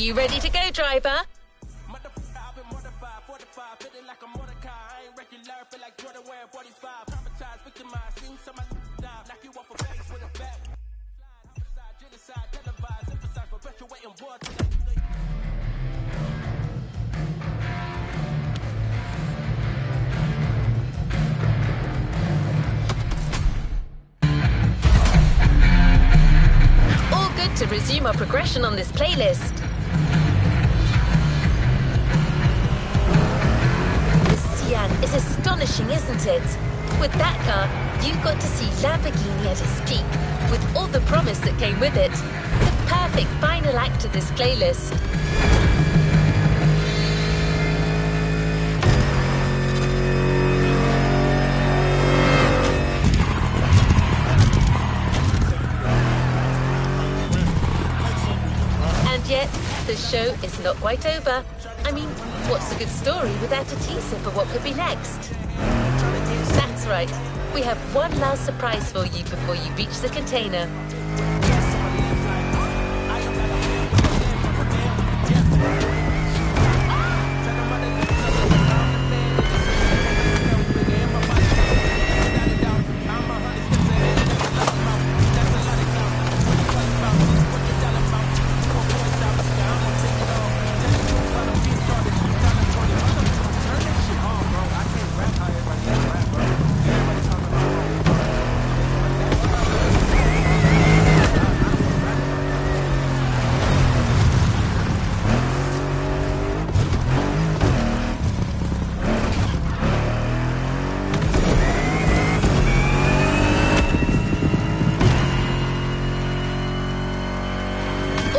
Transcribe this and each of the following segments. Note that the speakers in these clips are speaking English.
you ready to go, driver? All good to resume our progression on this playlist. Is astonishing, isn't it? With that car, you got to see Lamborghini at its peak, with all the promise that came with it. The perfect final act to this playlist. And yet, the show is not quite over. I mean, what's a good story without a teaser for what could be next? That's right. We have one last surprise for you before you reach the container.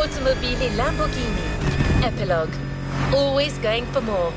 Automobili Lamborghini. Epilogue. Always going for more.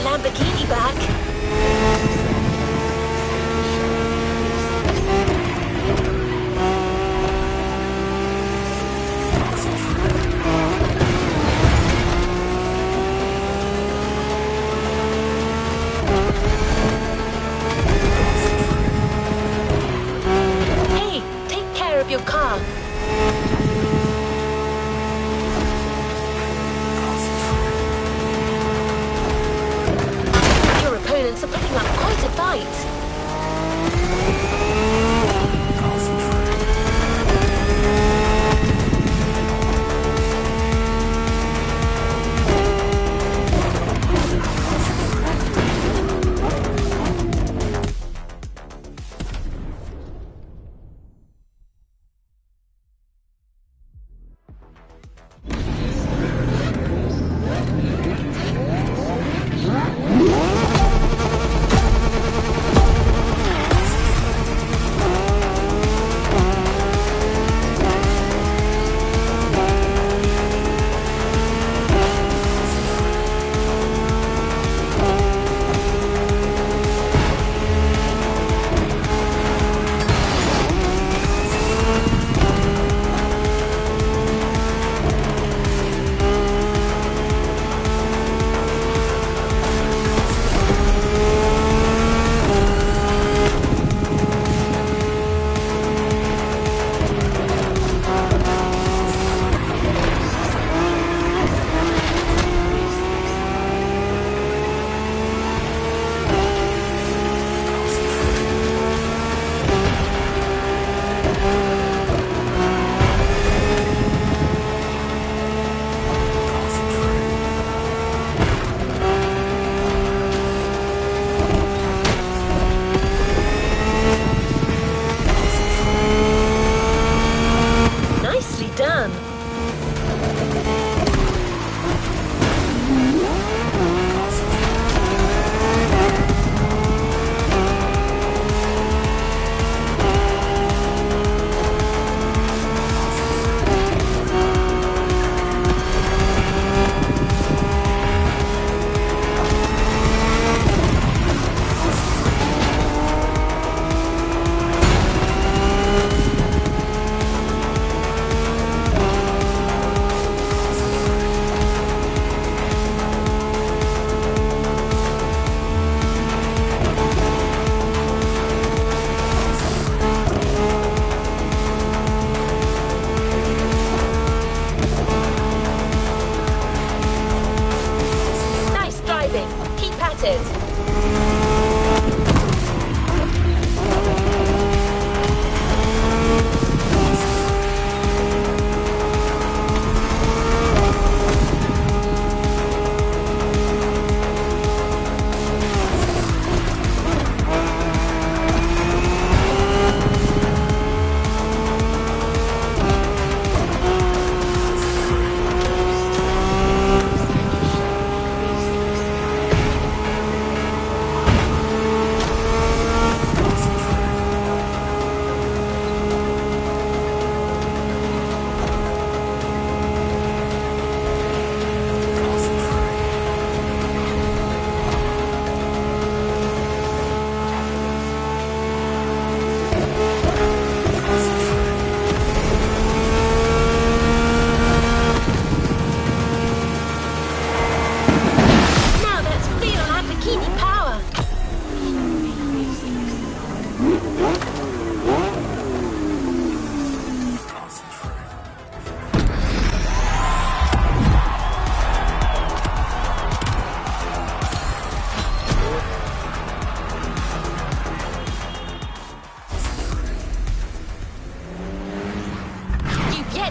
Lamborghini back. Hey, take care of your car. Are putting up quite a fight.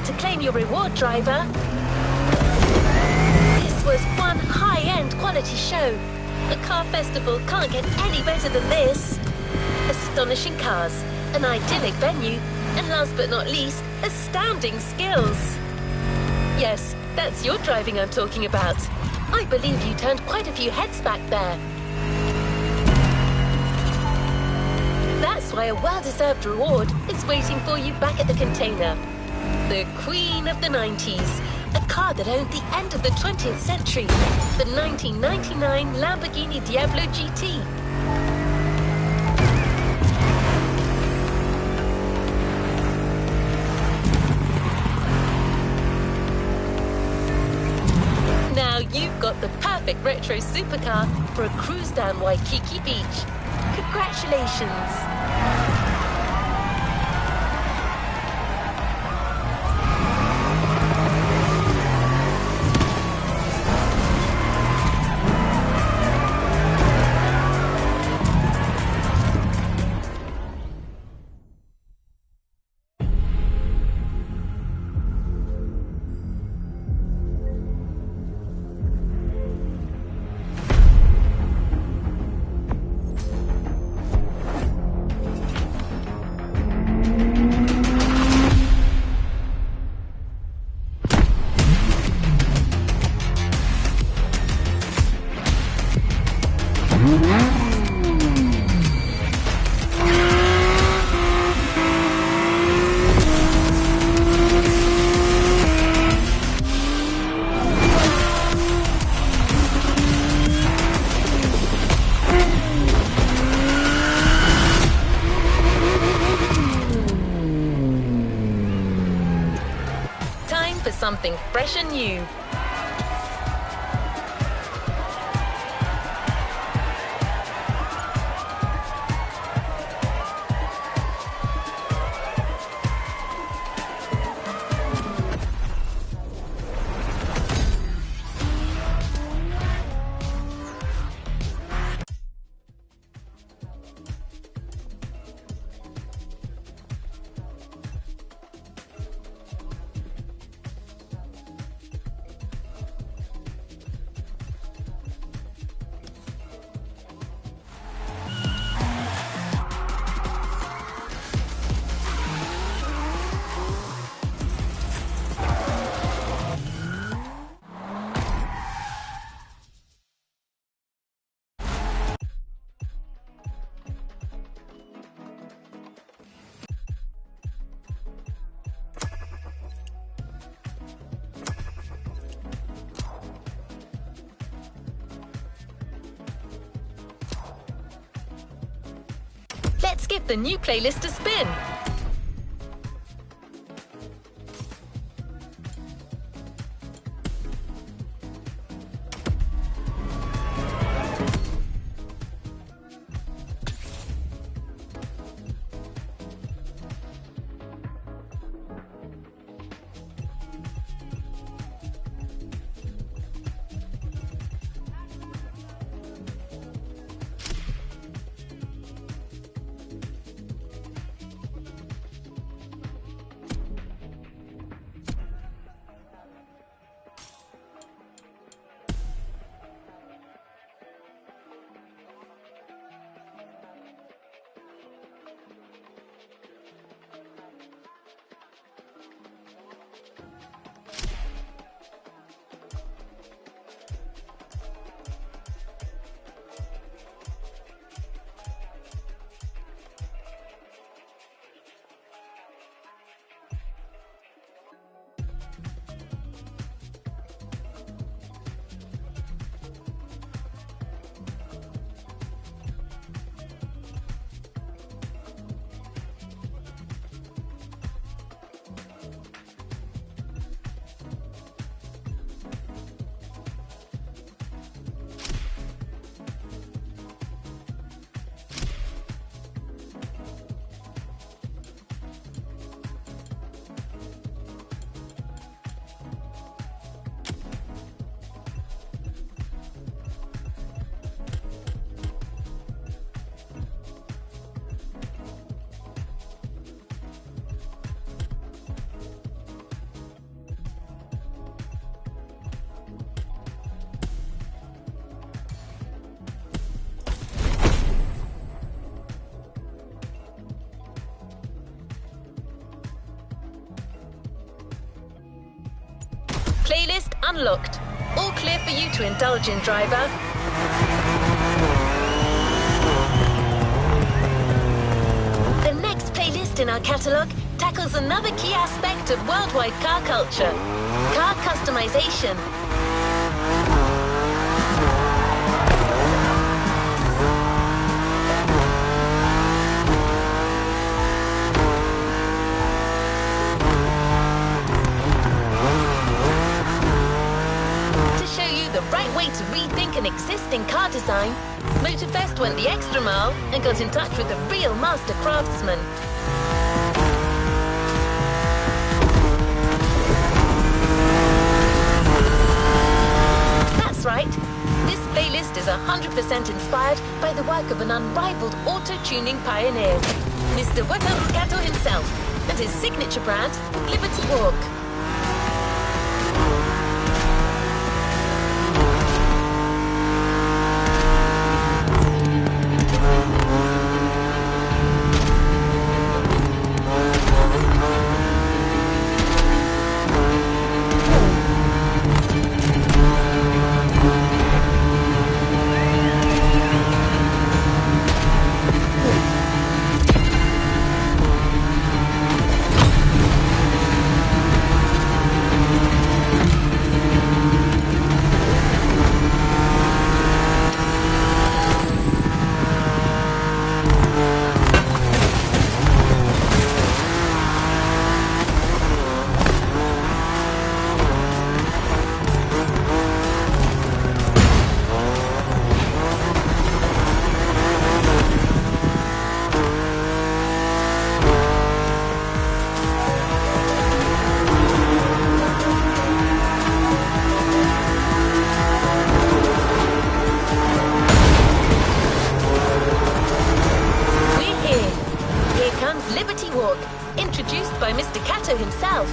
forget to claim your reward, driver. This was one high-end quality show. A car festival can't get any better than this. Astonishing cars, an idyllic venue, and last but not least, astounding skills. Yes, that's your driving I'm talking about. I believe you turned quite a few heads back there. That's why a well-deserved reward is waiting for you back at the container. The Queen of the 90s, a car that owned the end of the 20th century, the 1999 Lamborghini Diablo GT. Now you've got the perfect retro supercar for a cruise down Waikiki Beach. Congratulations! For something fresh and new. Let's give the new playlist a spin. Playlist unlocked. All clear for you to indulge in, driver. The next playlist in our catalogue tackles another key aspect of worldwide car culture: car customization. The right way to rethink an existing car design, Motorfest went the extra mile and got in touch with a real master craftsman. That's right. This playlist is 100% inspired by the work of an unrivaled auto-tuning pioneer, Mr. Kato himself, and his signature brand, Liberty Walk. Introduced by Mr. Kato himself.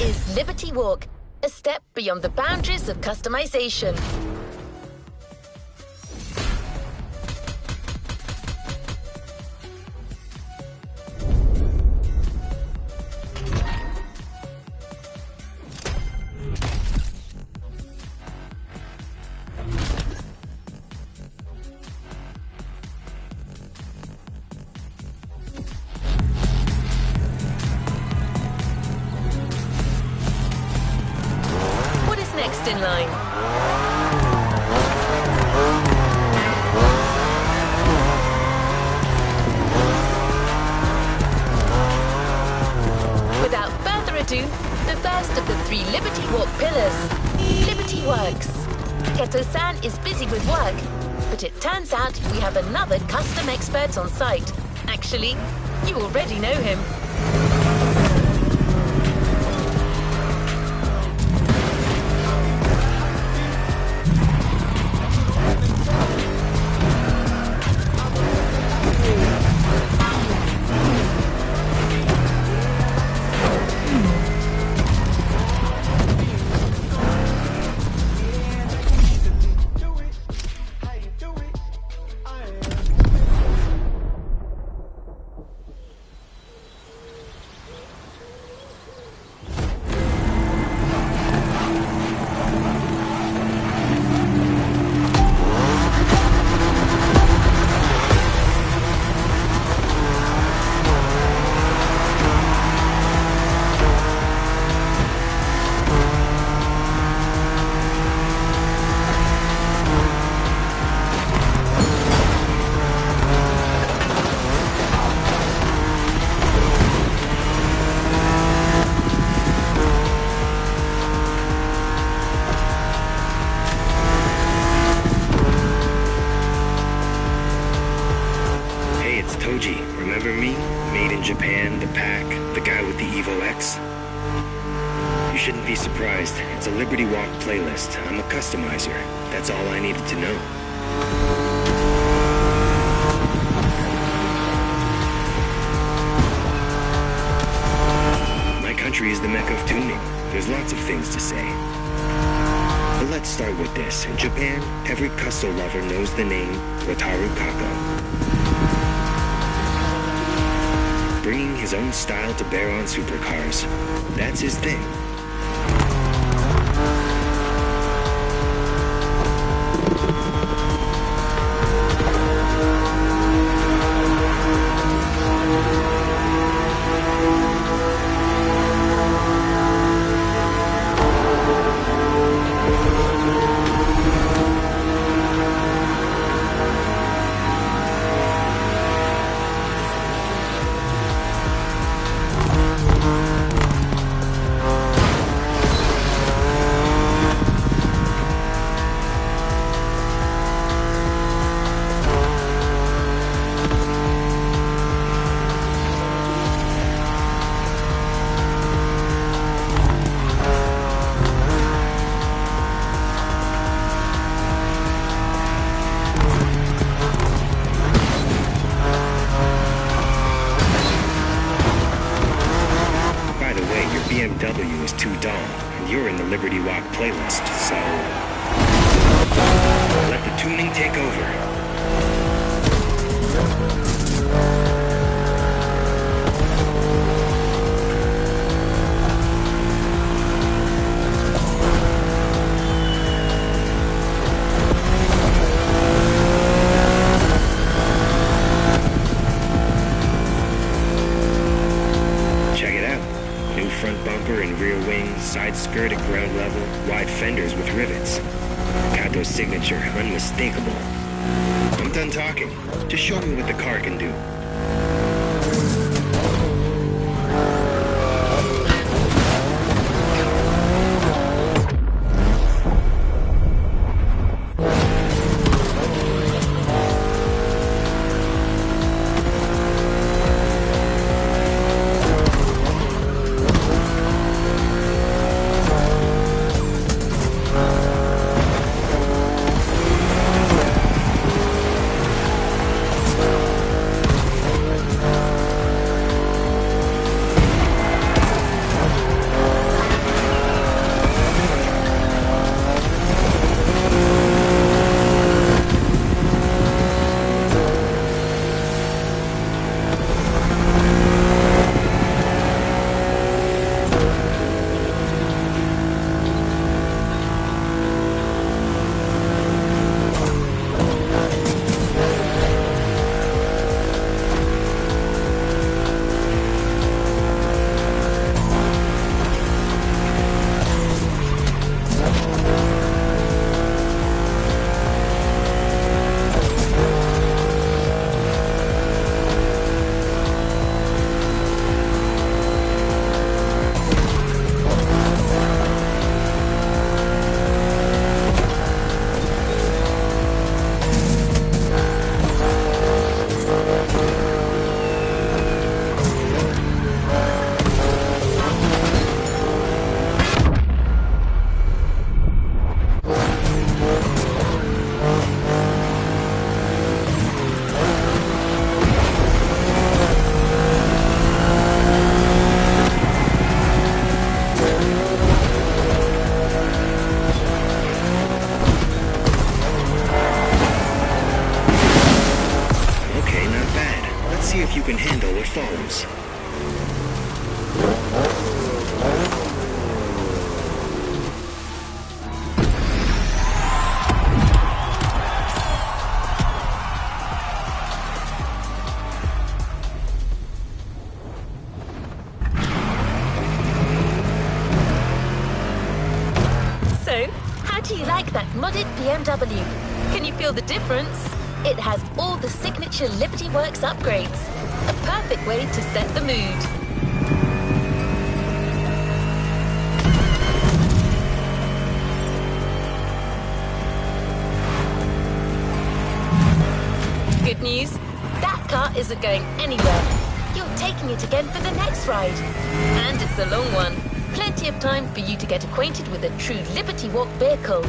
Is Liberty Walk, a step beyond the boundaries of customization. Next in line. Without further ado, the first of the 3 Liberty Walk pillars, Liberty Works. Keto-san is busy with work, but it turns out we have another custom expert on site. Actually, you already know him. Made in Japan, the pack, the guy with the Evo X. You shouldn't be surprised. It's a Liberty Walk playlist. I'm a customizer. That's all I needed to know. My country is the mecca of tuning. There's lots of things to say. But let's start with this. In Japan, every Custo lover knows the name Wataru Kako. Bringing his own style to bear on supercars. That's his thing. BMW is too dull, and you're in the Liberty Walk playlist, so let the tuning take over. Front bumper and rear wing, side skirt at ground level, wide fenders with rivets. Kato's signature, unmistakable. I'm done talking. Just show me what the car can do. If you can handle what follows. So, how do you like that modded BMW? Can you feel the difference? It has all the signature Liberty Works upgrades. A perfect way to set the mood. Good news, that car isn't going anywhere. you're taking it again for the next ride. And it's a long one. Plenty of time for you to get acquainted with a true Liberty Walk vehicle.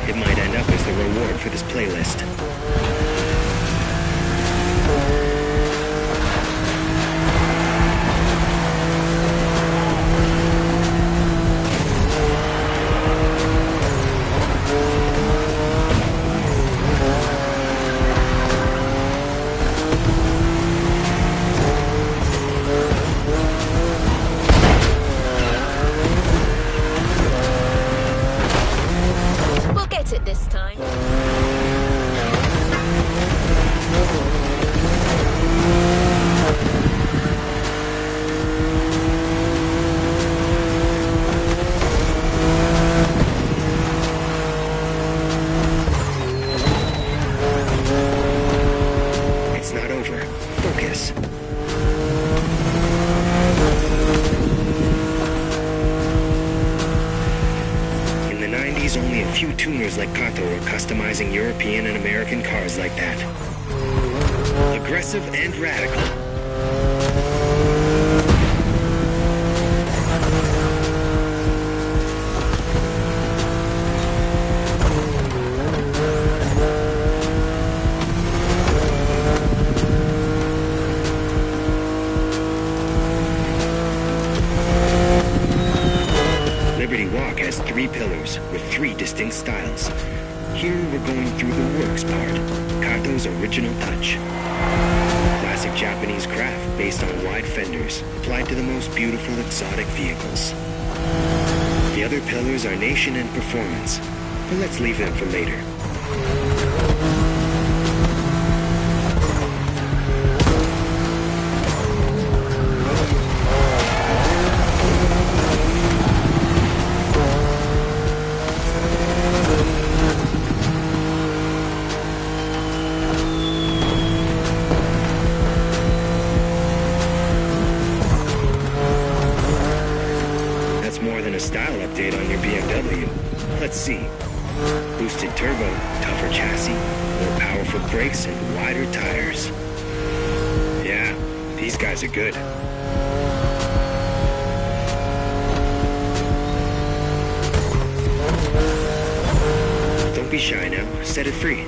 It might end up as the reward for this playlist. This time. It's not over. Focus. Only a few tuners like Kato were customizing European and American cars like that. Aggressive and radical. Walk has 3 pillars with 3 distinct styles. Here we're going through the works part, Kato's original touch. Classic Japanese craft based on wide fenders, applied to the most beautiful exotic vehicles. The other pillars are nation and performance, but let's leave them for later. Style update on your BMW. Let's see. Boosted turbo, tougher chassis, more powerful brakes, and wider tires. Yeah, these guys are good. Don't be shy now. Set it free.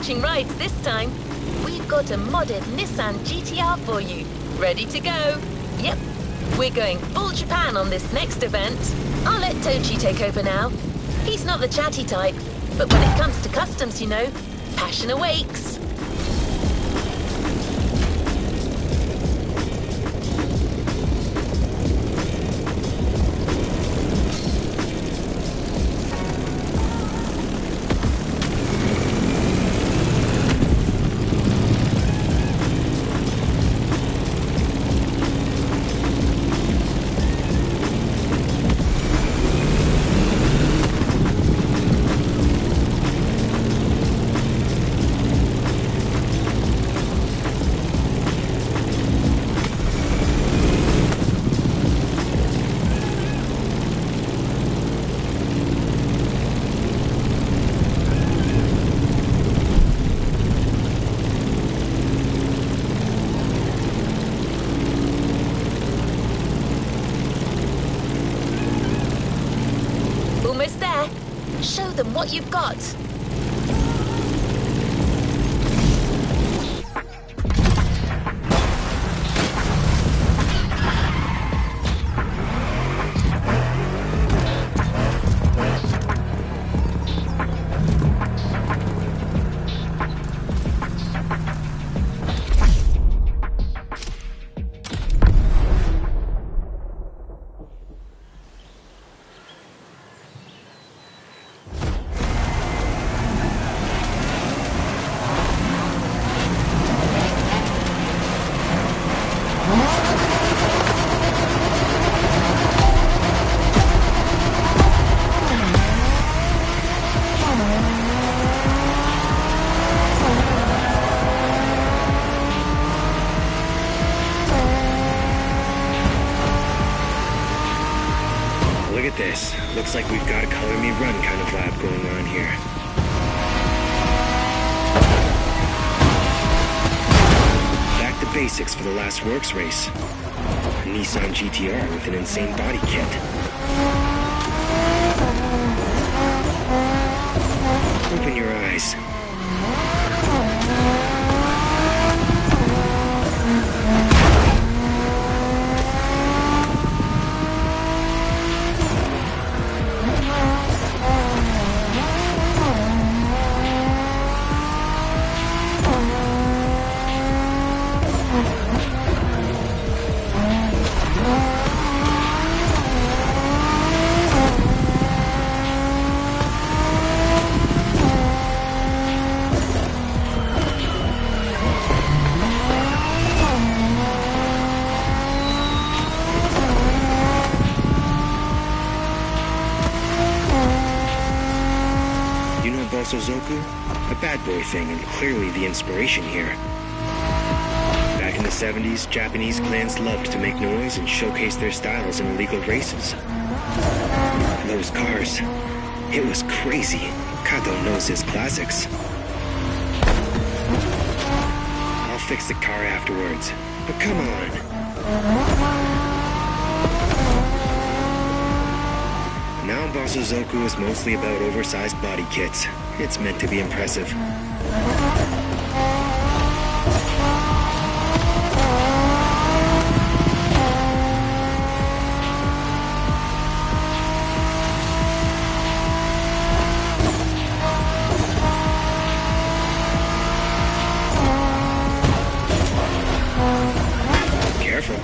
switching rides this time. We've got a modded Nissan GTR for you. Ready to go? Yep. We're going full Japan on this next event. I'll let Tochi take over now. He's not the chatty type, but when it comes to customs, you know, passion awakes. Almost there. Show them what you've got. Look at this. Looks like we've got a color me run kind of vibe going on here. Back to basics for the last works race. A Nissan GTR with an insane body kit. Open your eyes. Suzuku? A bad boy thing, and clearly the inspiration here. Back in the 70s, Japanese clans loved to make noise and showcase their styles in illegal races. Those cars, it was crazy. Kato knows his classics. I'll fix the car afterwards, but come on. Now Bosozoku is mostly about oversized body kits. It's meant to be impressive. Careful.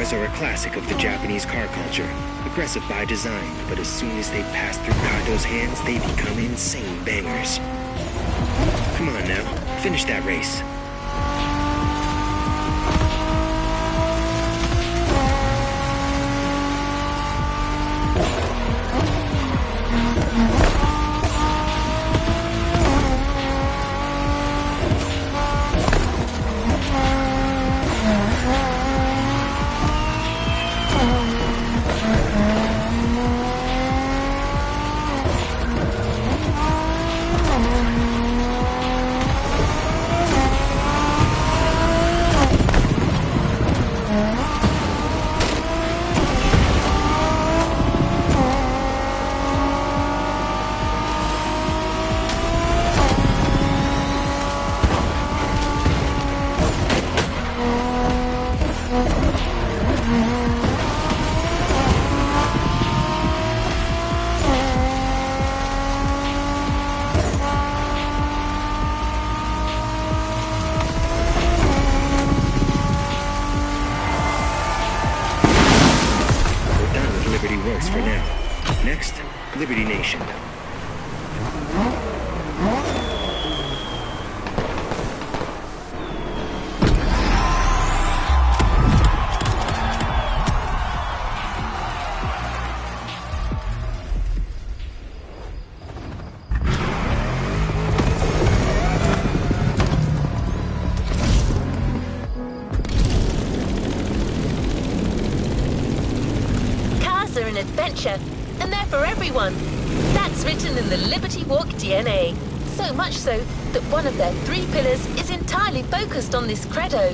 cars are a classic of the Japanese car culture. Aggressive by design, but as soon as they pass through Kato's hands, they become insane bangers. Come on now, finish that race. Works for now. Next, Liberty Nation. Are an adventure, and they're for everyone. That's written in the Liberty Walk DNA. So much so that one of their 3 pillars is entirely focused on this credo.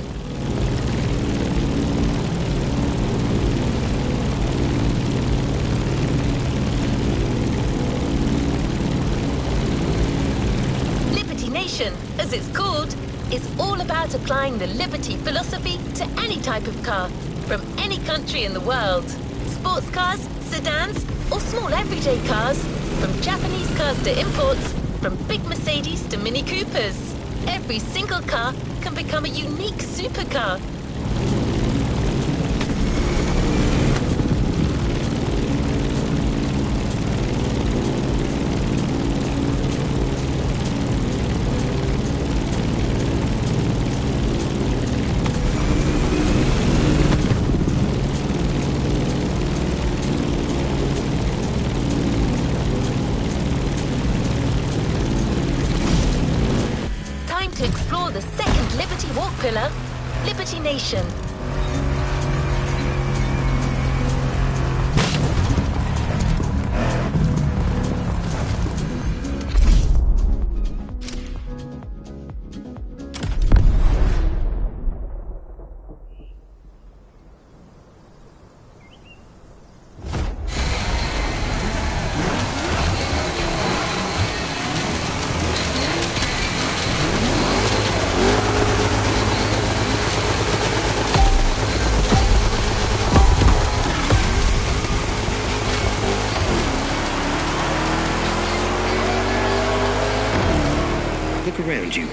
Liberty Nation, as it's called, is all about applying the Liberty philosophy to any type of car, from any country in the world. Sports cars, sedans, or small everyday cars, from Japanese cars to imports, from big Mercedes to Mini Coopers. Every single car can become a unique supercar. To explore the second Liberty Walk pillar, Liberty Nation. Look around you.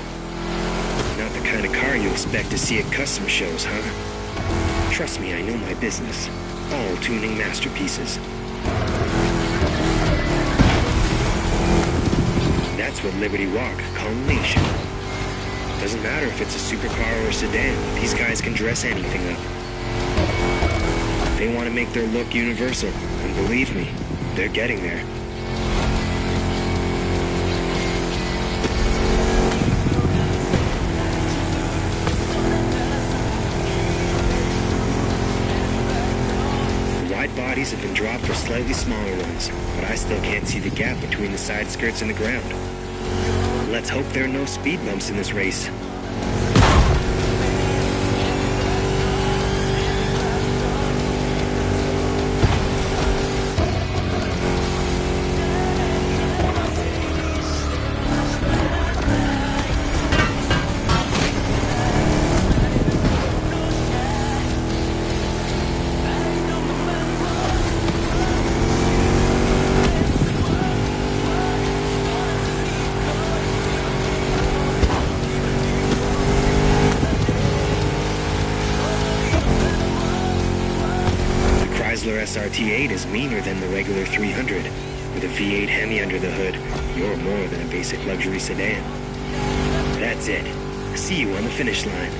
Not the kind of car you expect to see at custom shows, huh? Trust me, I know my business. All tuning masterpieces. That's what Liberty Walk call Nation. Doesn't matter if it's a supercar or a sedan, these guys can dress anything up. They want to make their look universal, and believe me, they're getting there. Wide bodies have been dropped for slightly smaller ones, but I still can't see the gap between the side skirts and the ground. Let's hope there are no speed bumps in this race. RT8 is meaner than the regular 300. With a V8 Hemi under the hood, you're more than a basic luxury sedan. That's it. See you on the finish line.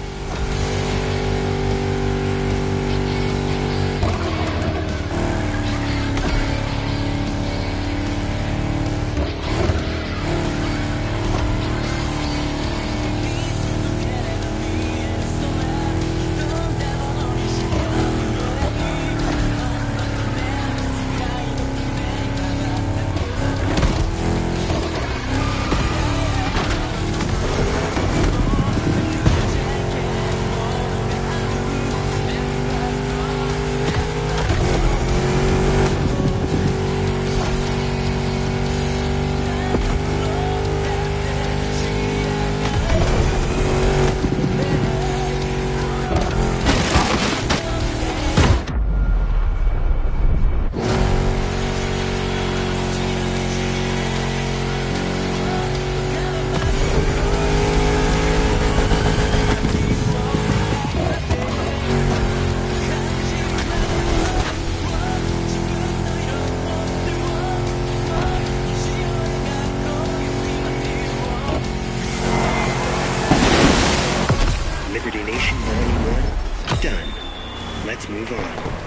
Let's move on.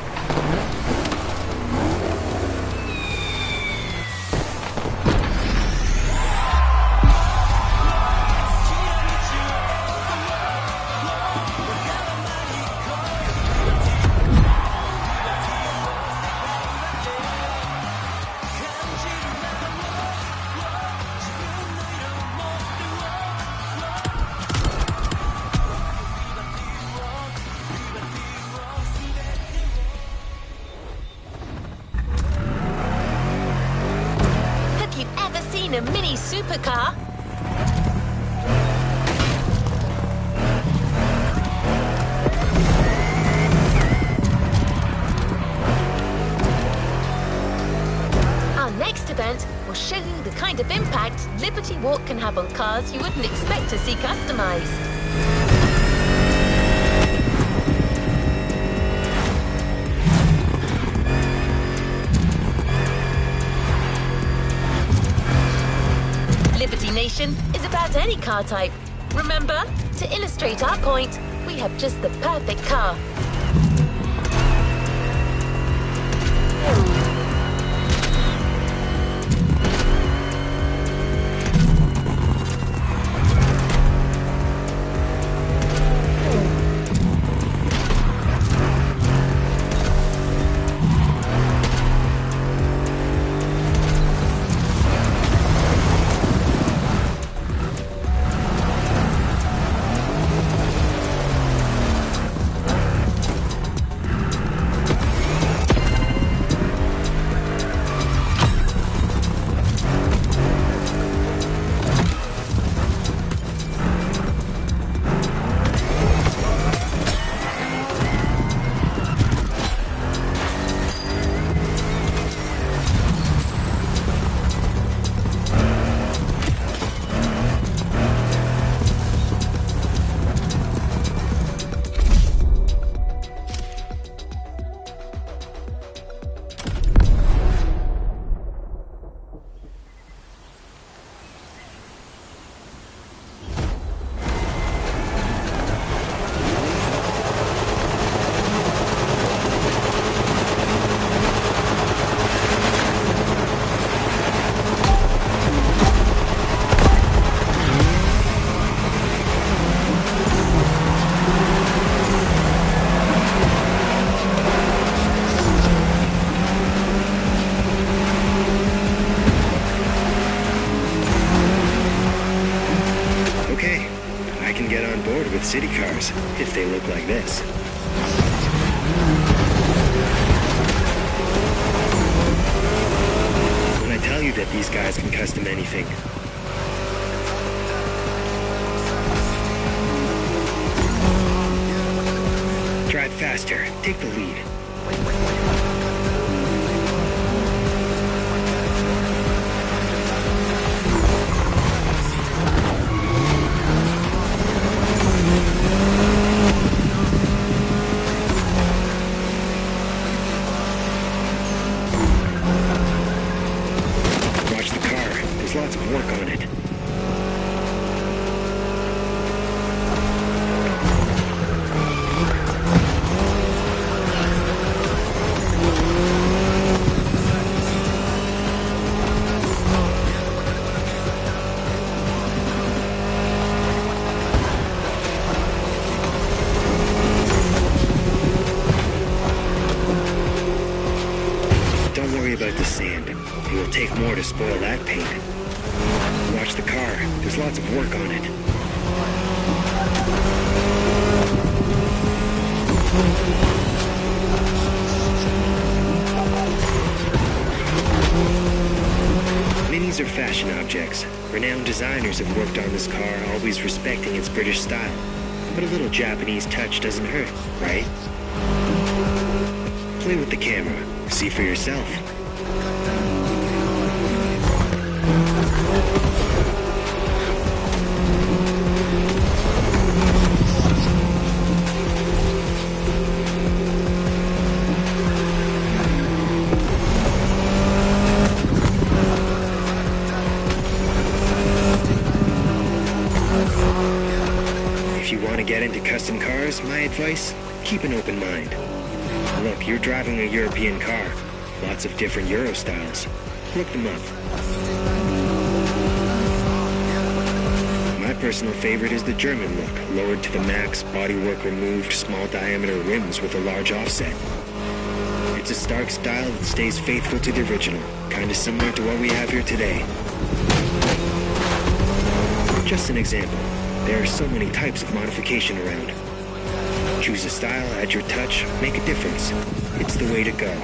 A mini supercar? Our next event will show you the kind of impact Liberty Walk can have on cars you wouldn't expect to see customized. Liberty Nation is about any car type. Remember, to illustrate our point, we have just the perfect car. With city cars, if they look like this. When I tell you that these guys can custom anything. Drive faster, take the lead. There's lots of work on it. Don't worry about the sand. It will take more to spoil that paint. Watch the car. There's lots of work on it. Minis are fashion objects. Renowned designers have worked on this car, always respecting its British style. But a little Japanese touch doesn't hurt, right? Play with the camera. See for yourself. If you want to get into custom cars, my advice, keep an open mind. Look, you're driving a European car. Lots of different Euro styles. Look them up. My personal favorite is the German look, lowered to the max, bodywork removed, small diameter rims with a large offset. It's a stark style that stays faithful to the original, kinda similar to what we have here today. Just an example, there are so many types of modification around. Choose a style, add your touch, make a difference. It's the way to go.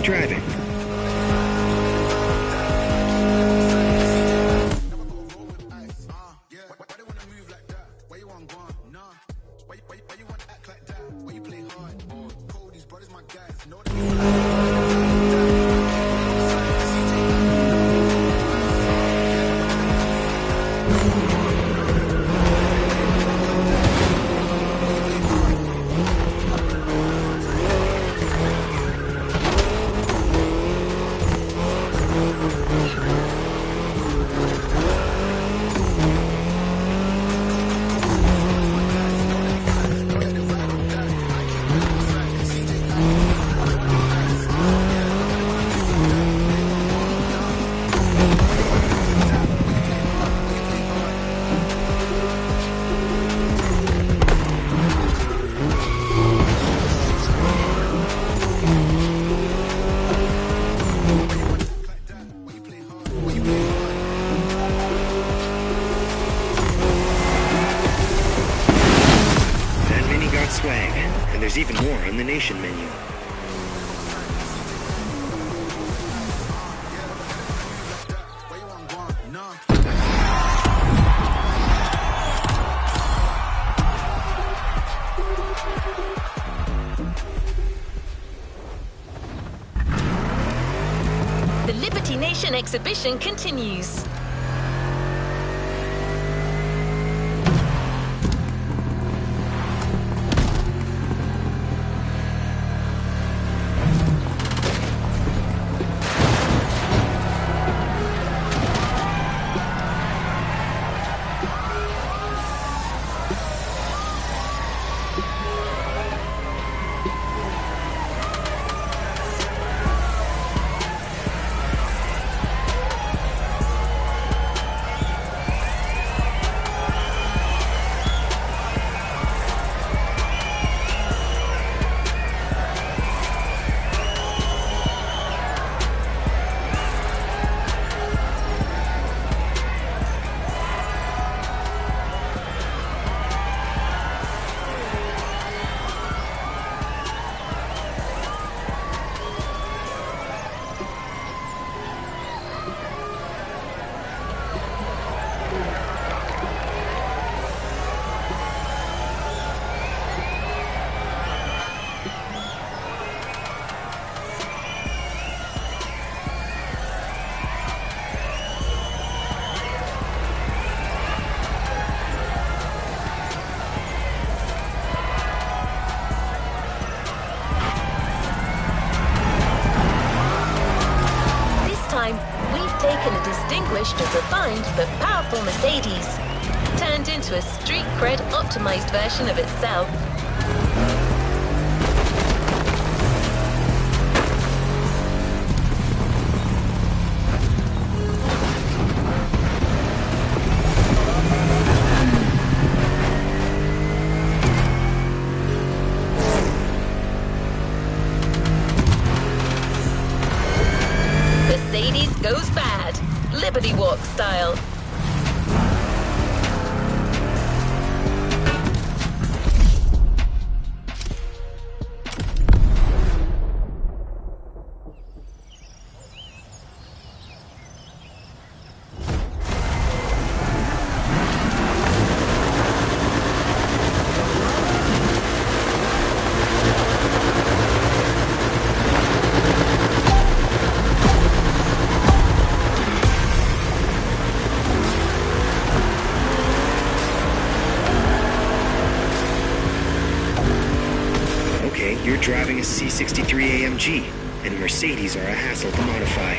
Driving. Swag, and there's even more on the Nation menu. The Liberty Nation exhibition continues. refined but powerful Mercedes, turned into a street cred optimized version of itself. Mercedes goes bad, Liberty Walk style. You're driving a C63 AMG, and Mercedes are a hassle to modify.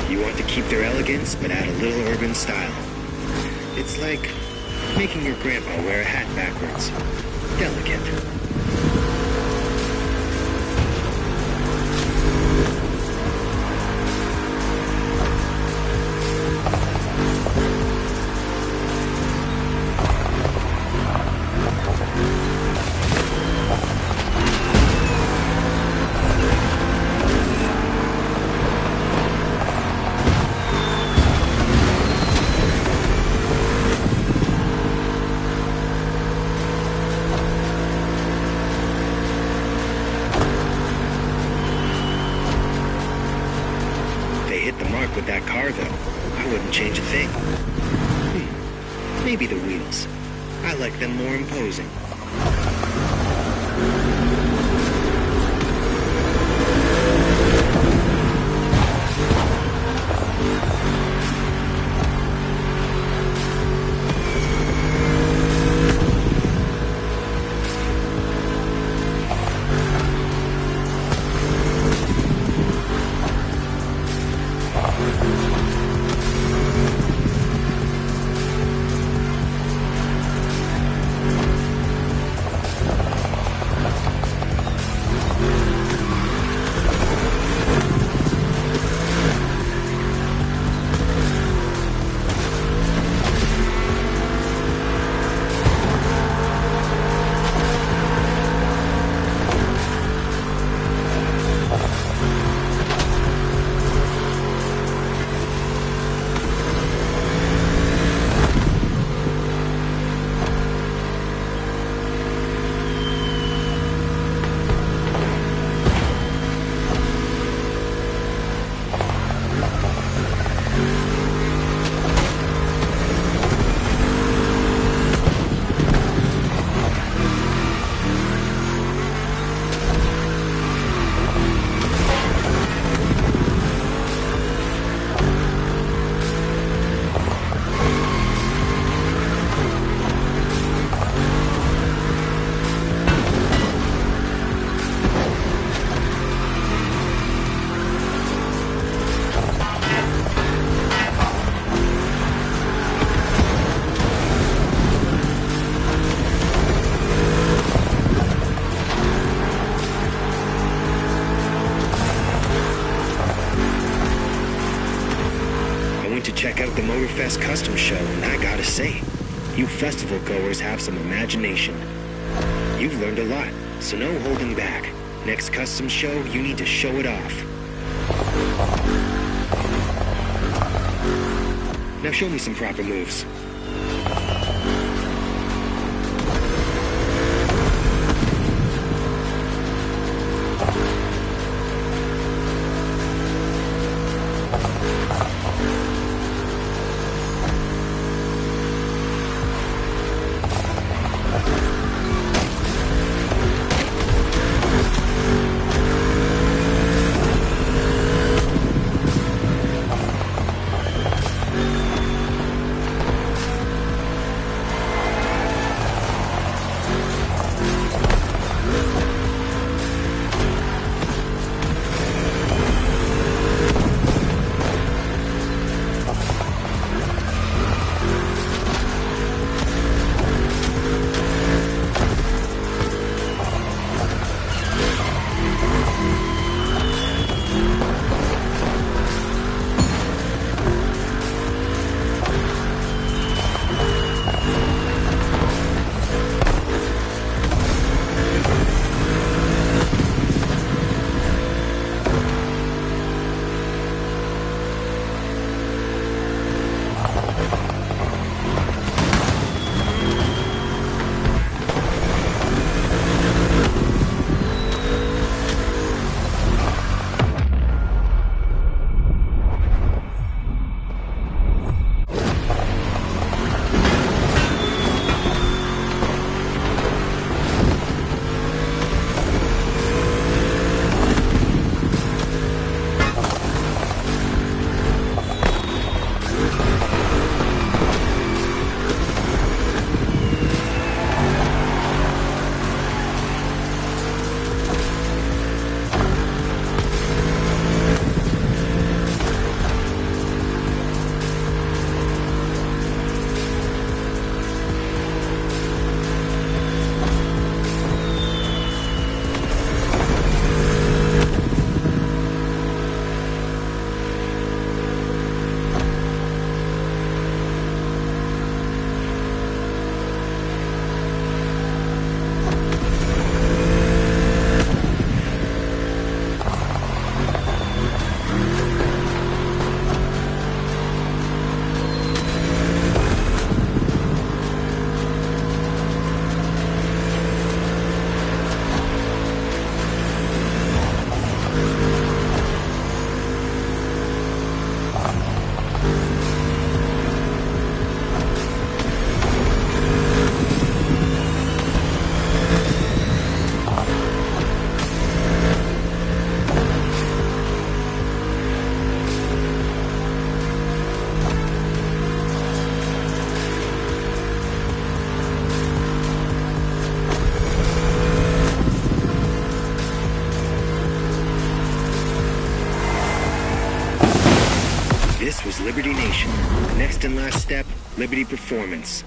You want to keep their elegance, but add a little urban style. It's like making your grandpa wear a hat backwards. Delicate. With that car, though, I wouldn't change a thing. Maybe the wheels. I like them more imposing. Check out the Motorfest Custom Show, and I gotta say, you festival goers have some imagination. You've learned a lot, so no holding back. Next custom show, you need to show it off. Now show me some proper moves. This was Liberty Nation. Next and last step, Liberty Performance.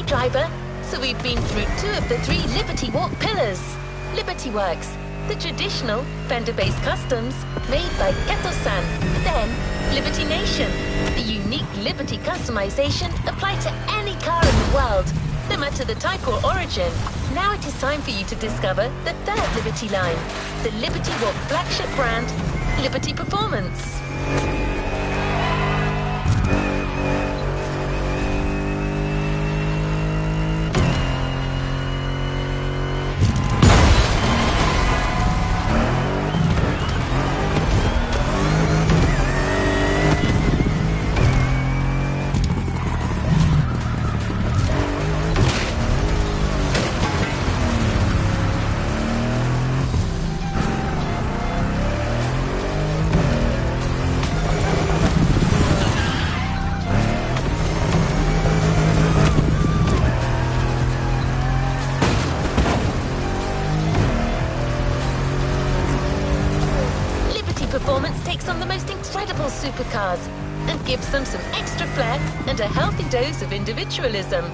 Driver, so we've been through 2 of the 3 Liberty Walk pillars. Liberty Works, the traditional fender-based customs made by Kato-san. Then, Liberty Nation, the unique Liberty customization applied to any car in the world, no matter the type or origin. Now it is time for you to discover the 3rd Liberty line, the Liberty Walk flagship brand, Liberty Performance. Performance takes on the most incredible supercars and gives them some extra flair and a healthy dose of individualism.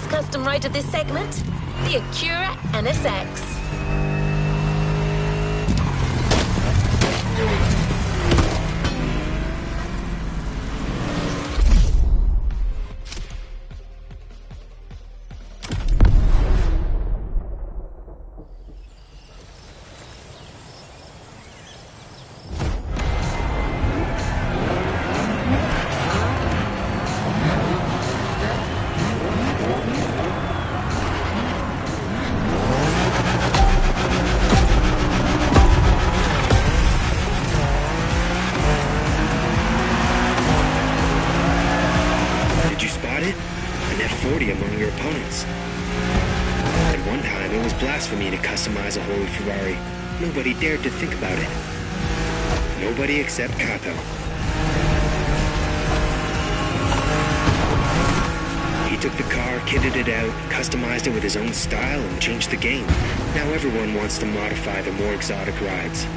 Custom ride of this segment, the Acura NSX. Among your opponents. At one time, it was blasphemy to customize a holy Ferrari. Nobody dared to think about it. Nobody except Kato. He took the car, kitted it out, customized it with his own style, and changed the game. Now everyone wants to modify the more exotic rides.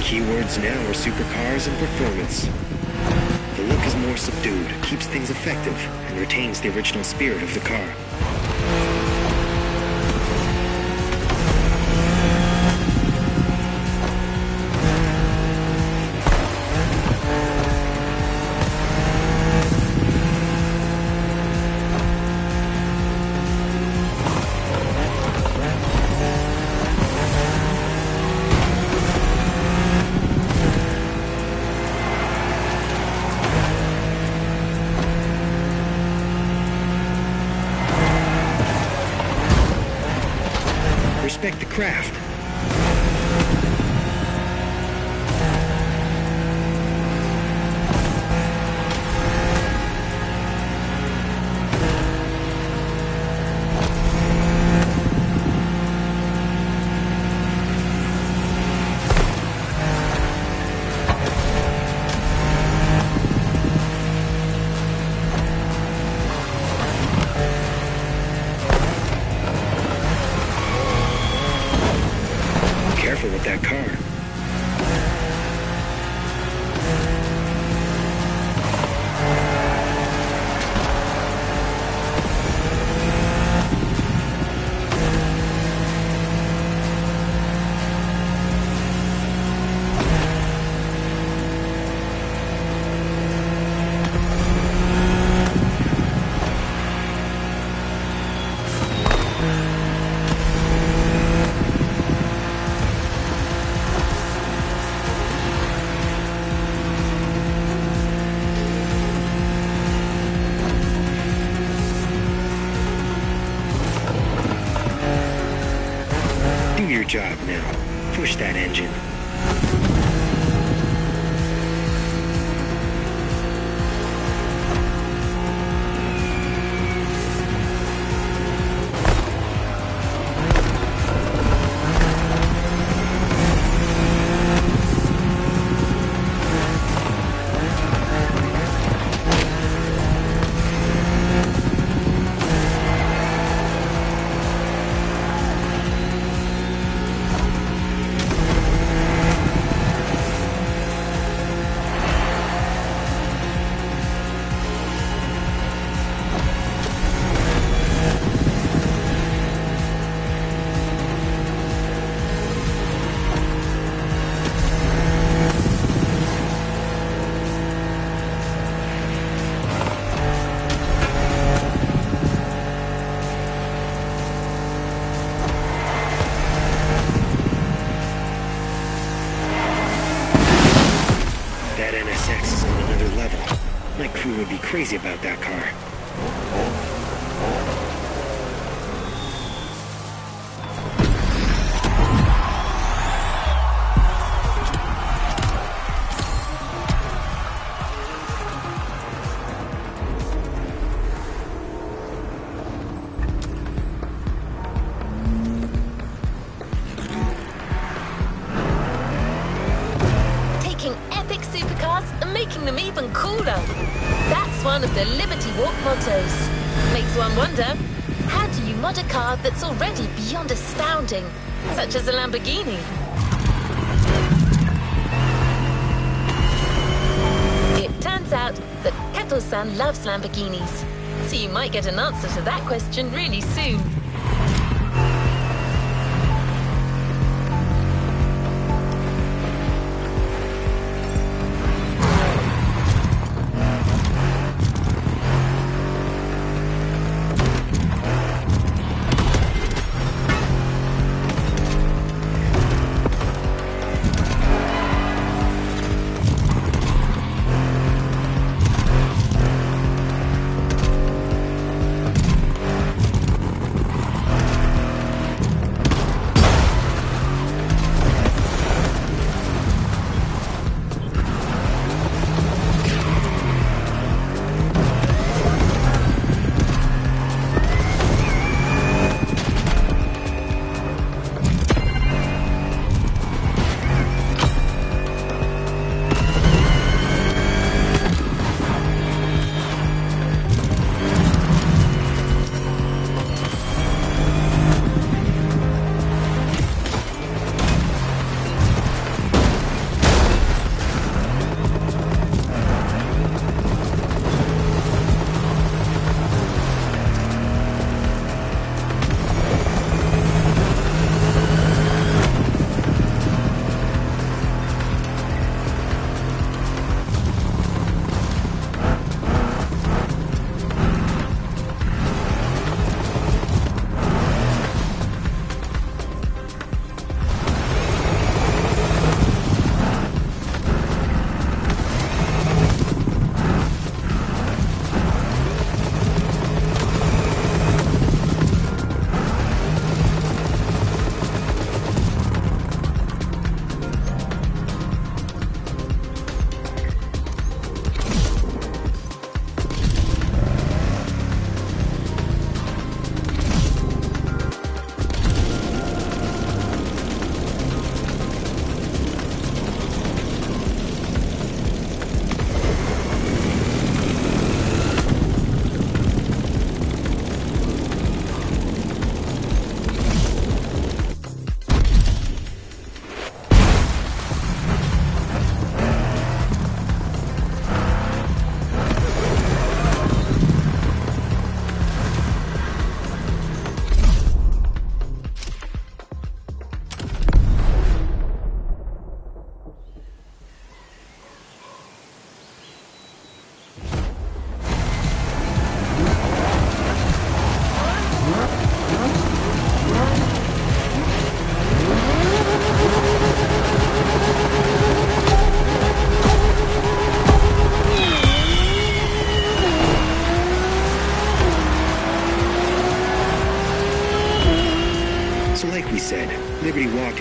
Keywords now are supercars and performance. The look is more subdued, keeps things effective, and retains the original spirit of the car. Respect the craft. Careful with that car. job now. Push that engine. Would be crazy about that car. Taking epic supercars and making them even cooler. That's one of the Liberty Walk mottos. Makes one wonder, how do you mod a car that's already beyond astounding, such as a Lamborghini? It turns out that Kato-san loves Lamborghinis, so you might get an answer to that question really soon.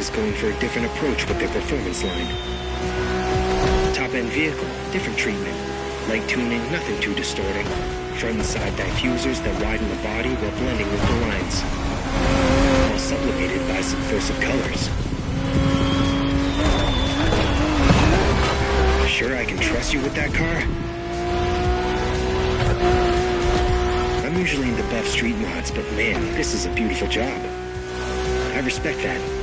is going for a different approach with their performance line. Top-end vehicle, different treatment. Light tuning, nothing too distorting. Front and side diffusers that widen the body while blending with the lines. All sublimated by subversive colors. Sure I can trust you with that car? I'm usually into buff street mods, but man, this is a beautiful job. I respect that.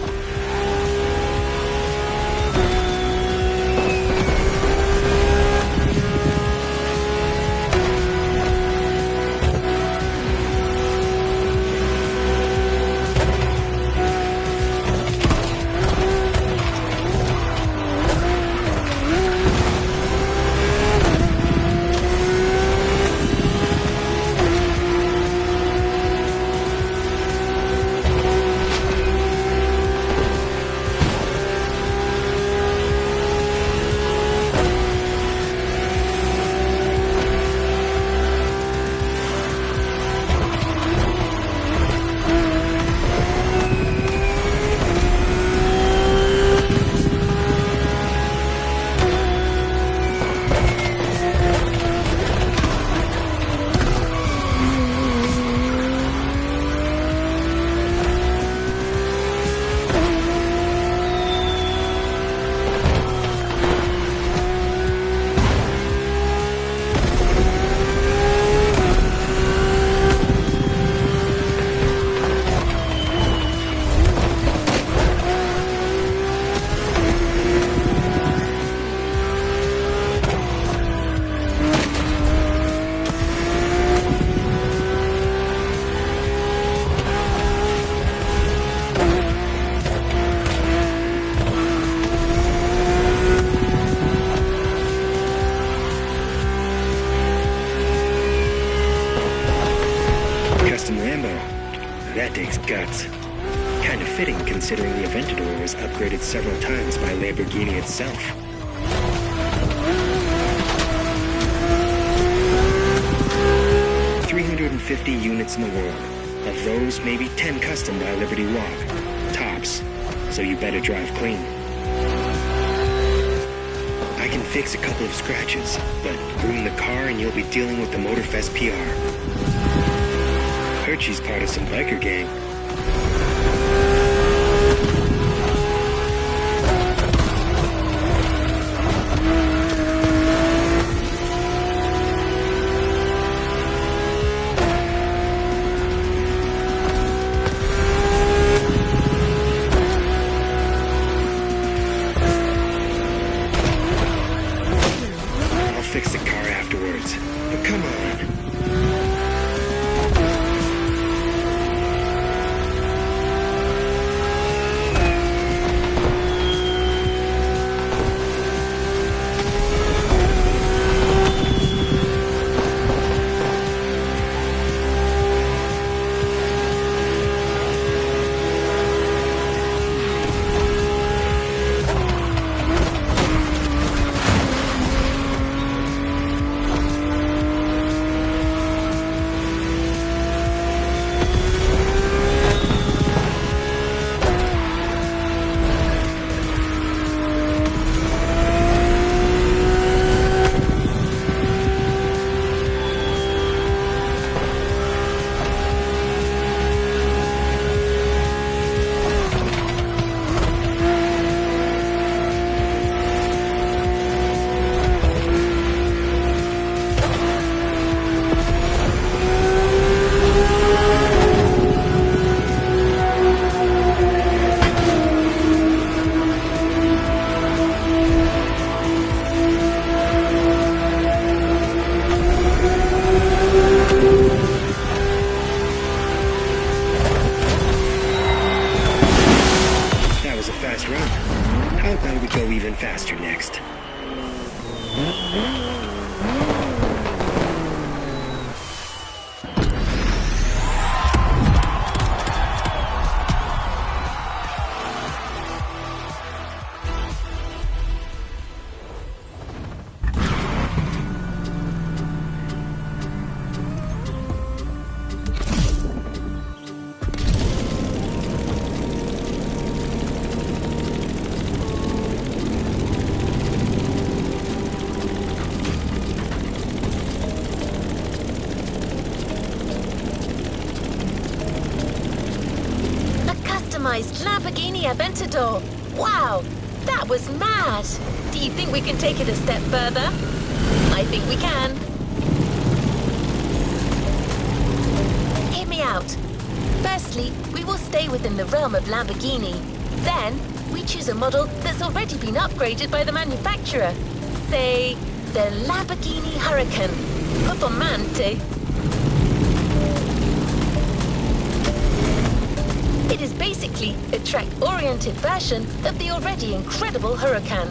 That takes guts. Kind of fitting considering the Aventador was upgraded several times by Lamborghini itself. $350 units in the world. Of those, maybe 10 custom by Liberty Walk. Tops. So you better drive clean. I can fix a couple of scratches, but ruin the car and you'll be dealing with the Motorfest PR. Heard she's part of some biker gang. I'll fix the car afterwards, but come on. How about we go even faster next? Lamborghini Aventador. Wow, that was mad. Do you think we can take it a step further? I think we can. Hear me out. Firstly, we will stay within the realm of Lamborghini. Then, we choose a model that's already been upgraded by the manufacturer. Say, the Lamborghini Huracan. Performante. It is basically a track-oriented version of the already incredible Huracan.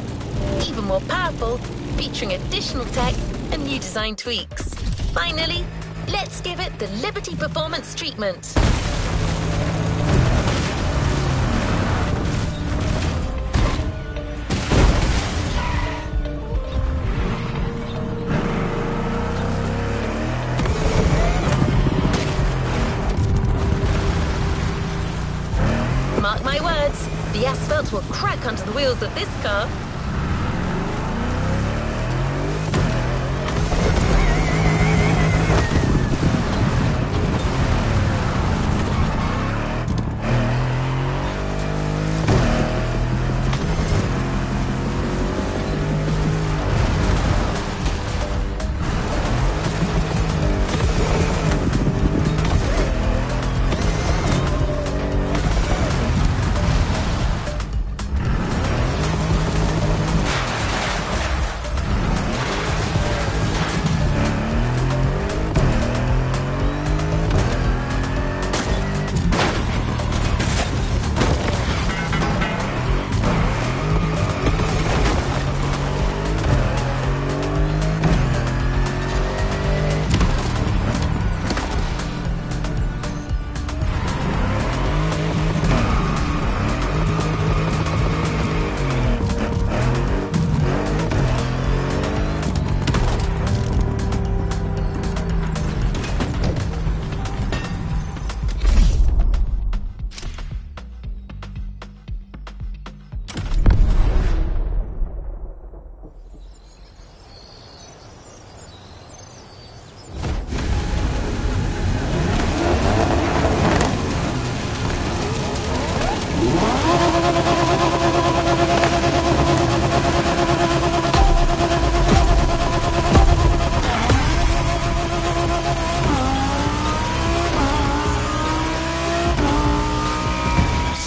Even more powerful, featuring additional tech and new design tweaks. Finally, let's give it the Liberty Performance treatment. Mark my words, the asphalt will crack under the wheels of this car.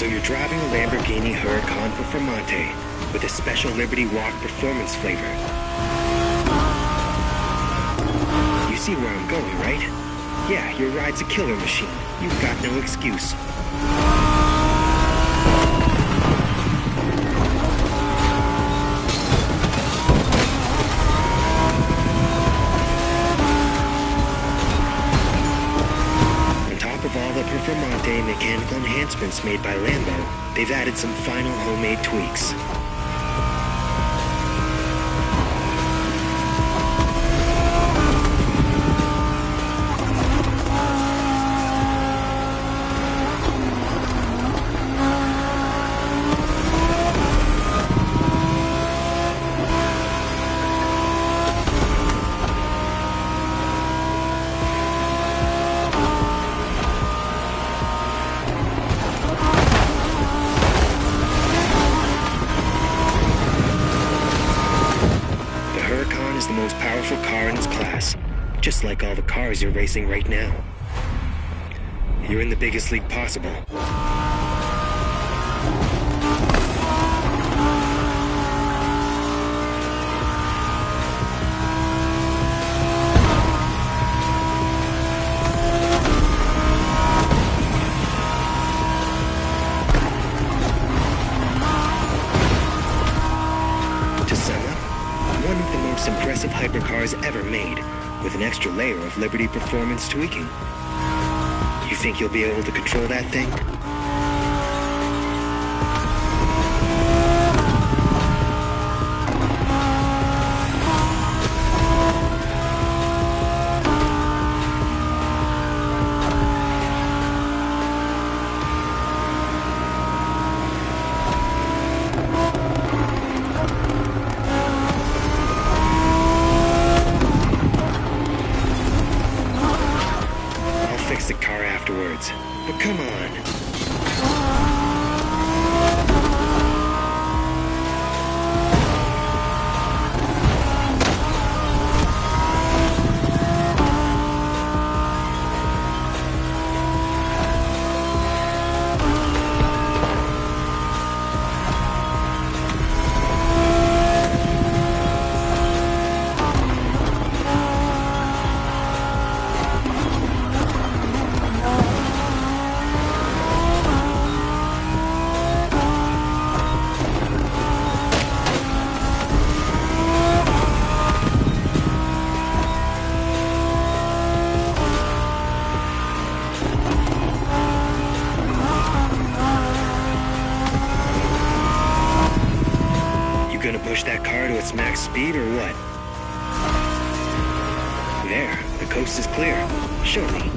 So you're driving a Lamborghini Huracan Performante with a special Liberty Walk performance flavor. You see where I'm going, right? Yeah, your ride's a killer machine. You've got no excuse. Of all the Performante mechanical enhancements made by Lambo, they've added some final homemade tweaks. Is the most powerful car in its class, just like all the cars you're racing right now. You're in the biggest league possible. To sum up, one of the most impressive hypercars ever made, with an extra layer of Liberty Performance tweaking. You think you'll be able to control that thing? The car afterwards. But come on. gonna push that car to its max speed or what? There, the coast is clear. Show me.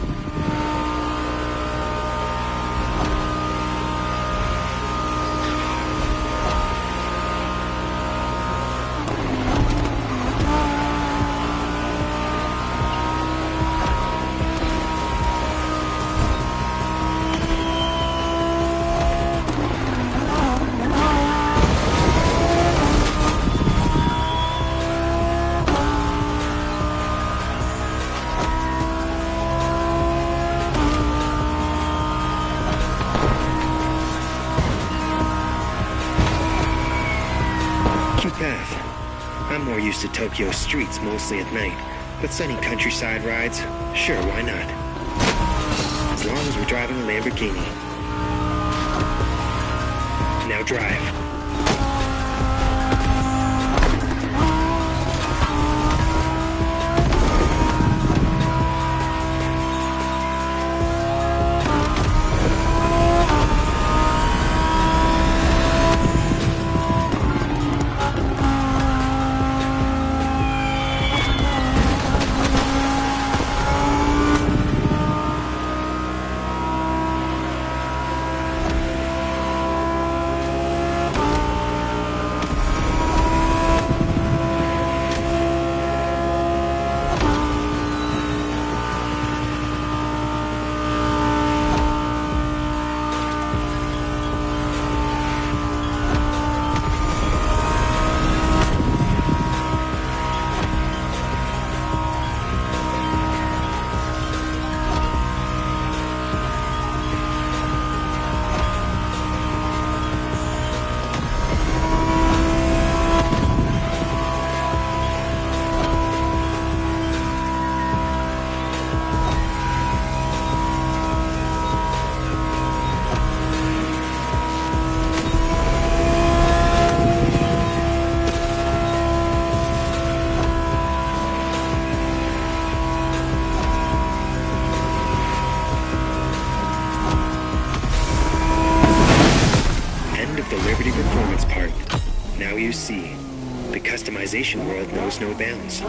I'm more used to Tokyo's streets mostly at night, but sunny countryside rides, sure, why not? As long as we're driving a Lamborghini. Now drive. Performance part. Now you see, the customization world knows no bounds.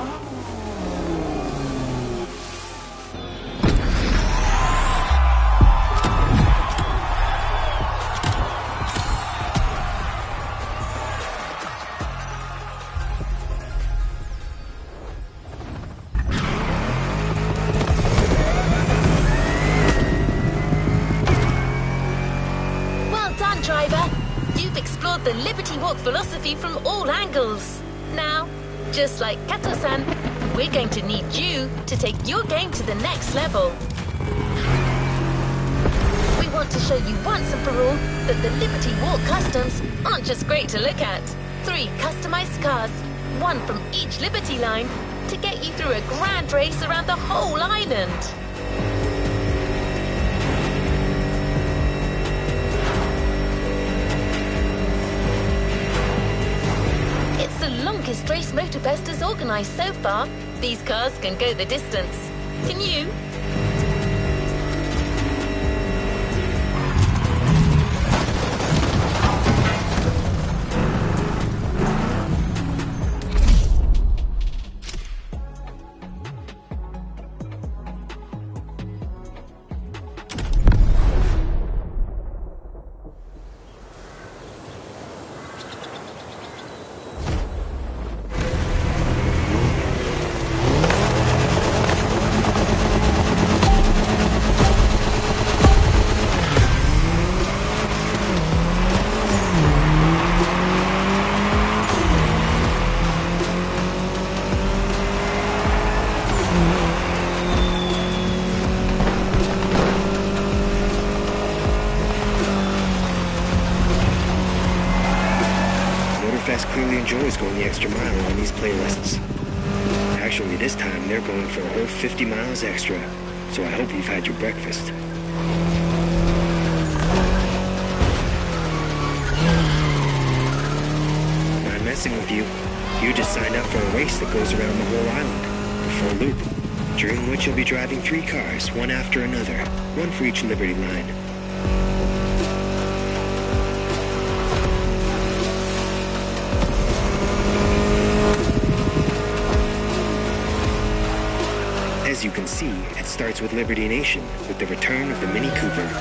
Well done, driver. You've explored the Liberty Walk philosophy from all angles. Now, just like Kato-san, we're going to need you to take your game to the next level. We want to show you once and for all that the Liberty Walk customs aren't just great to look at. 3 customized cars, one from each Liberty line, to get you through a grand race around the whole island. The longest race Motorfest has organised so far. These cars can go the distance. Can you? Motorfest clearly enjoys going the extra mile on these playlists. Actually, this time they're going for a whole 50 miles extra, so I hope you've had your breakfast. Not messing with you. You just signed up for a race that goes around the whole island, a full loop, during which you'll be driving 3 cars, one after another, one for each Liberty line. As you can see, it starts with Liberty Nation, with the return of the Mini Cooper.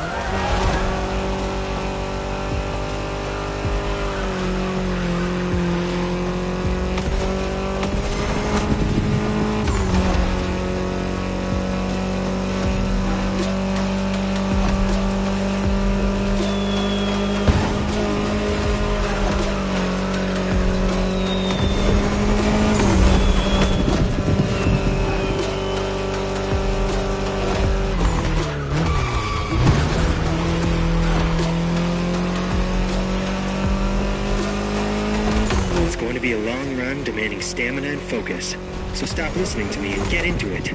It's going to be a long run demanding stamina and focus, so stop listening to me and get into it.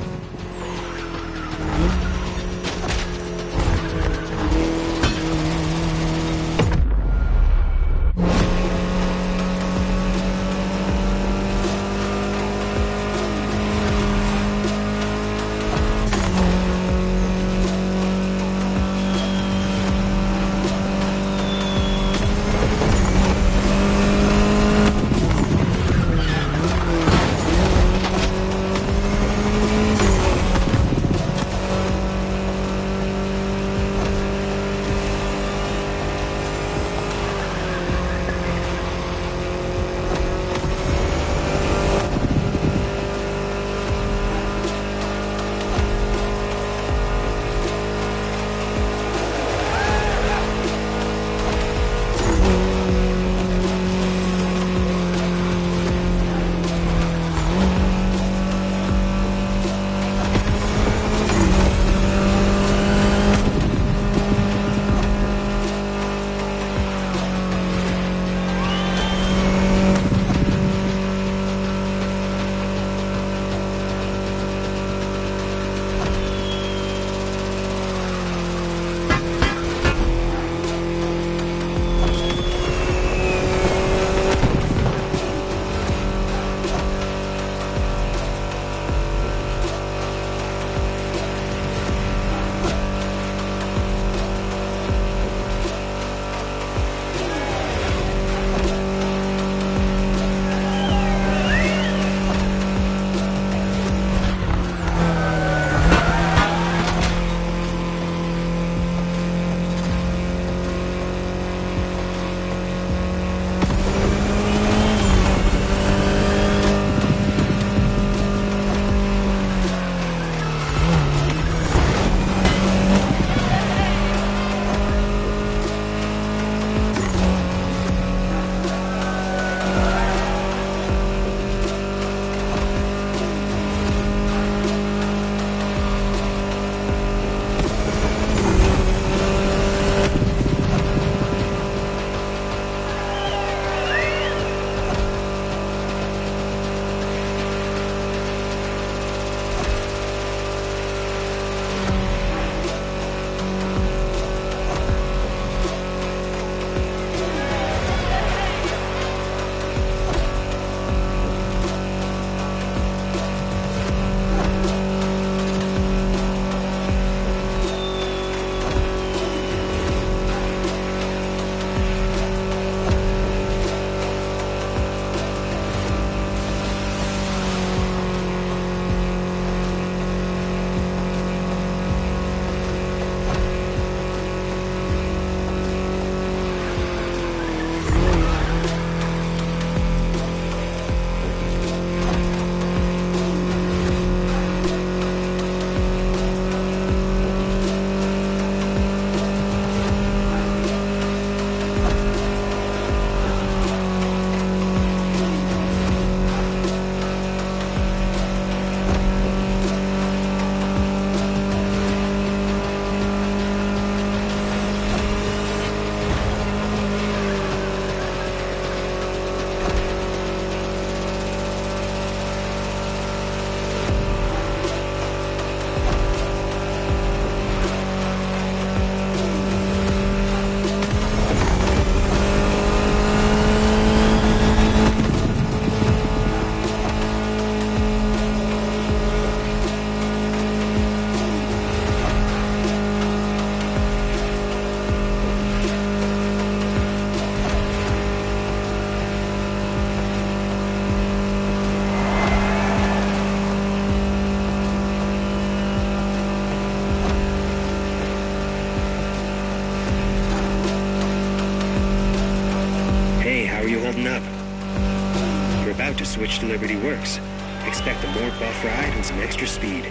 We're about to switch to Liberty Works. Expect a more buff ride and some extra speed.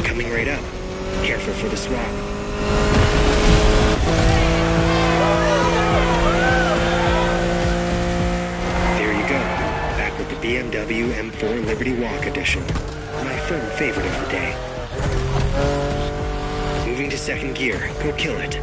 Coming right up. Careful for the swap. There you go. Back with the BMW M4 Liberty Walk Edition. My firm favorite of the day. Moving to second gear. Go kill it.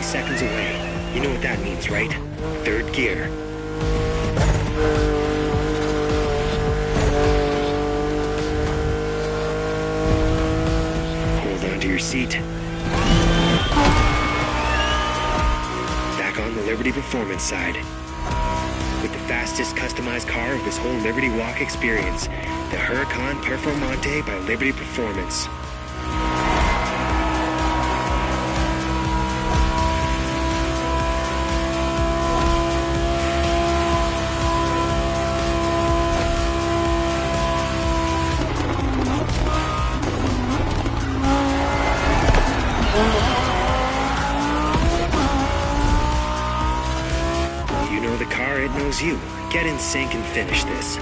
only seconds away. You know what that means, right? Third gear. Hold on to your seat. Back on the Liberty Performance side. With the fastest customized car of this whole Liberty Walk experience, the Huracan Performante by Liberty Performance. It knows you. Get in sync and finish this.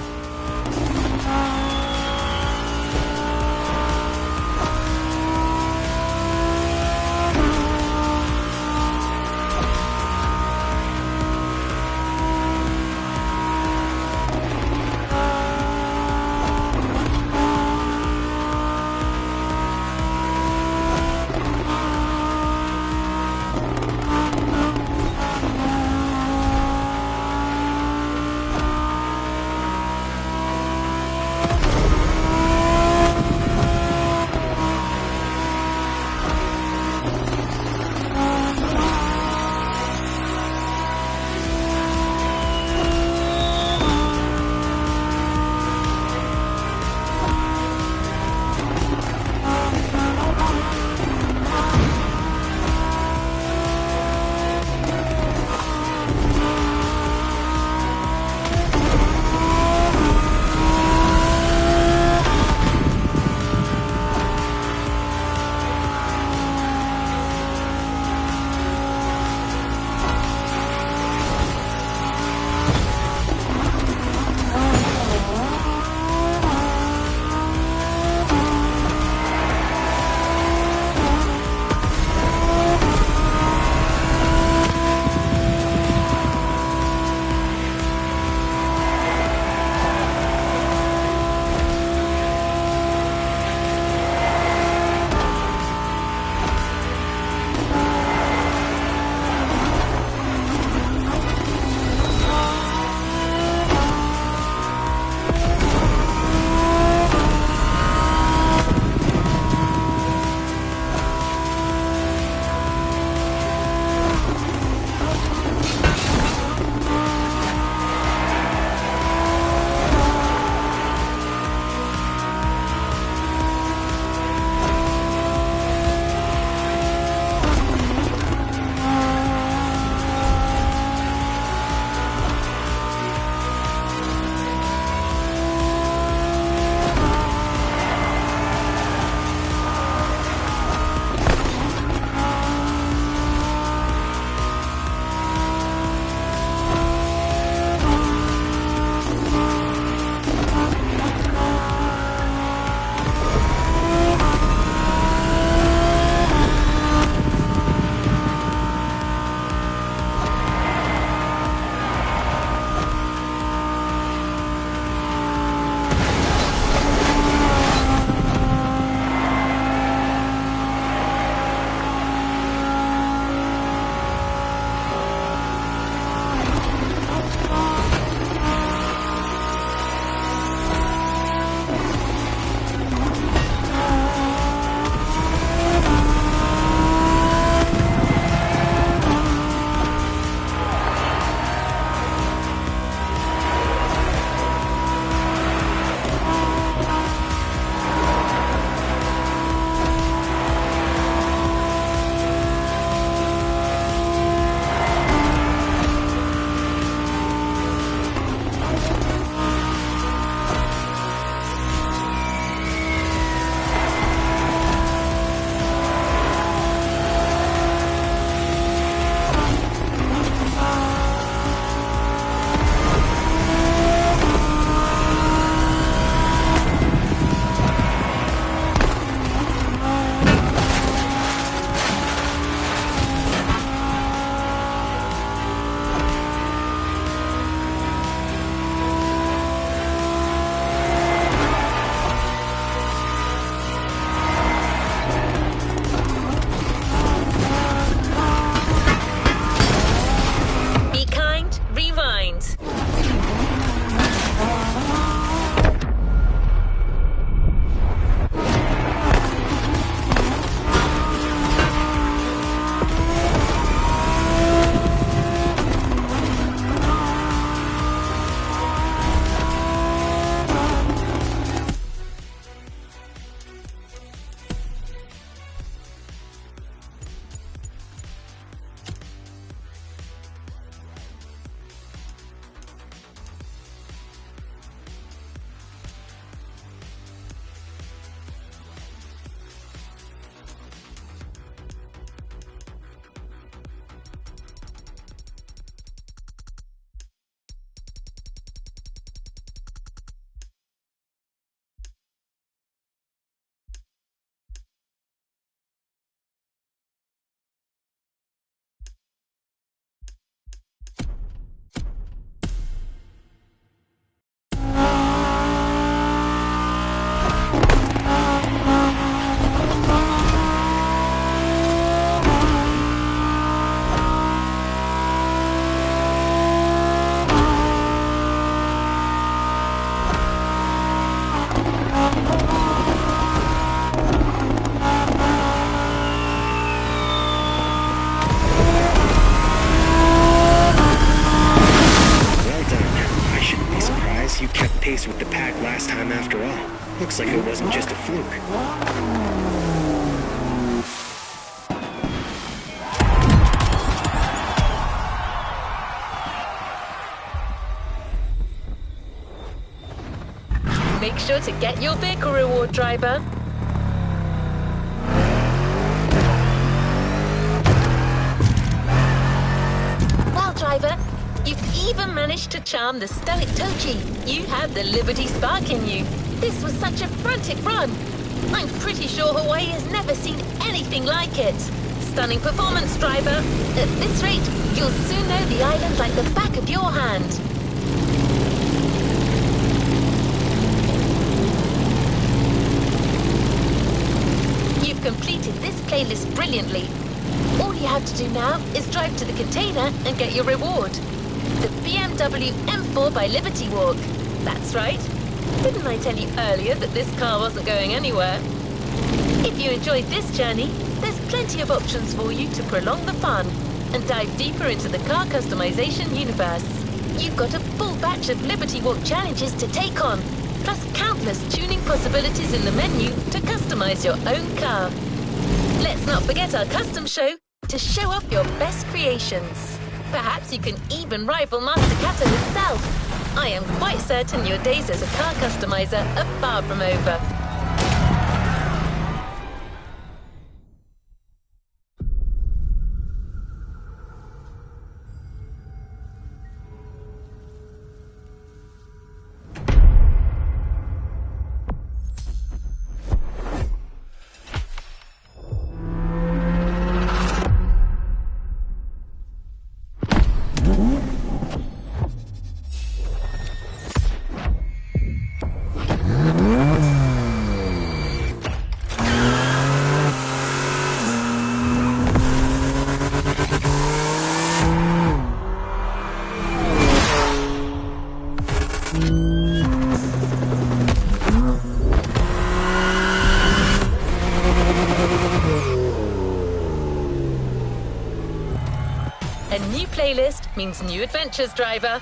Looks like it wasn't just a fluke. Make sure to get your vehicle reward, driver. Well, driver, you've even managed to charm the stoic Tochi. You had the Liberty spark in you. This was such a frantic run. I'm pretty sure Hawaii has never seen anything like it. Stunning performance, driver. At this rate, you'll soon know the island like the back of your hand. You've completed this playlist brilliantly. All you have to do now is drive to the container and get your reward. The BMW M4 by Liberty Walk. That's right. Didn't I tell you earlier that this car wasn't going anywhere? If you enjoyed this journey, there's plenty of options for you to prolong the fun and dive deeper into the car customization universe. You've got a full batch of Liberty Walk challenges to take on, plus countless tuning possibilities in the menu to customize your own car. Let's not forget our custom show to show off your best creations. Perhaps you can even rival Master Kato himself. I am quite certain your days as a car customizer are far from over. A new playlist means new adventures, driver.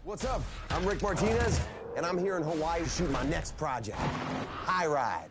What's up? I'm Rick Martinez, and I'm here in Hawaii to shoot my next project, High Ride.